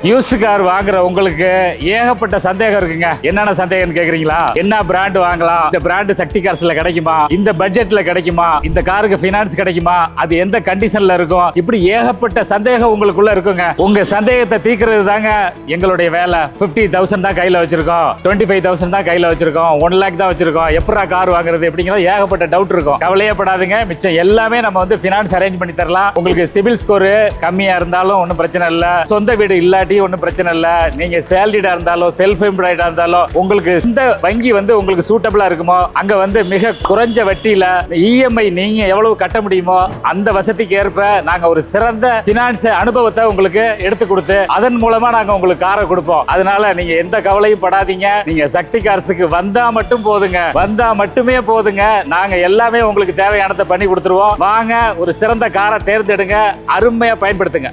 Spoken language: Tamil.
யூஸ்டு கார் வாங்குற உங்களுக்கு ஏகப்பட்ட சந்தேகம் இருக்குங்க. என்னென்ன சந்தேகம்னு கேக்குறீங்களா? என்ன பிராண்ட் வாங்கலாம், இந்த பிராண்ட் சக்தி கார்ஸ்ல கிடைக்குமா, இந்த பட்ஜெட்ல கிடைக்குமா, இந்த காருக்கு பினான்ஸ் கிடைக்குமா, அது எந்த கண்டிஷன்ல இருக்கும், இப்படி ஏகப்பட்ட சந்தேகம் உங்களுக்குள்ள இருக்குங்க. உங்க சந்தேகத்தை தீர்க்கிறது தாங்க எங்களுடைய வேலை. 50,000 தான் கையில வச்சிருக்கோம், 25,000 தான் கையில வச்சிருக்கோம், 1 lakh தான் வச்சிருக்கோம், எப்படா கார் வாங்குறது எப்படிங்கிற ஏகப்பட்ட டவுட் இருக்கும். கவலையப்படாதுங்க, மிச்சம் எல்லாமே நம்ம வந்து பினான்ஸ் அரேஞ்ச் பண்ணி தரலாம். உங்களுக்கு சிபில் ஸ்கோர் கம்மியா இருந்தாலும் ஒன்றும் பிரச்சனை இல்ல, சொந்த வீடு இல்லாட்டி ஒன்றும் பிரச்சனை இல்ல, நீங்க சேலரிடா இருந்தாலும் செல்ஃப் எம்ப்ளாய்டா இருந்தாலும் உங்களுக்கு இந்த வங்கி வந்து உங்களுக்கு சூட்டபிளா இருக்குமோ அங்க வந்து மிக குறைஞ்ச வட்டியில இஎம்ஐ நீங்க எவ்வளவு கட்ட முடியுமோ அந்த வசதிக்கு ஏற்ப நாங்க ஒரு சிறந்த பினான்ஸ் அனுபவத்தை உங்களுக்கு எடுத்து கொடுத்து அதன் மூலமா நாங்க உங்களுக்கு காரை கொடுப்போம். அதனால நீங்க எந்த கவலையும் படாதீங்க. நீங்க சக்தி கார்ஸுக்கு வந்தா மட்டும் போதுங்க, வந்தா மட்டுமே போதுங்க. நாங்க எல்லாமே உங்களுக்கு தேவையானதை பண்ணி கொடுத்துருவோம். வாங்க, ஒரு சிறந்த காரை தேர்ந்தெடுங்க, அருமையா பயன்படுத்துங்க.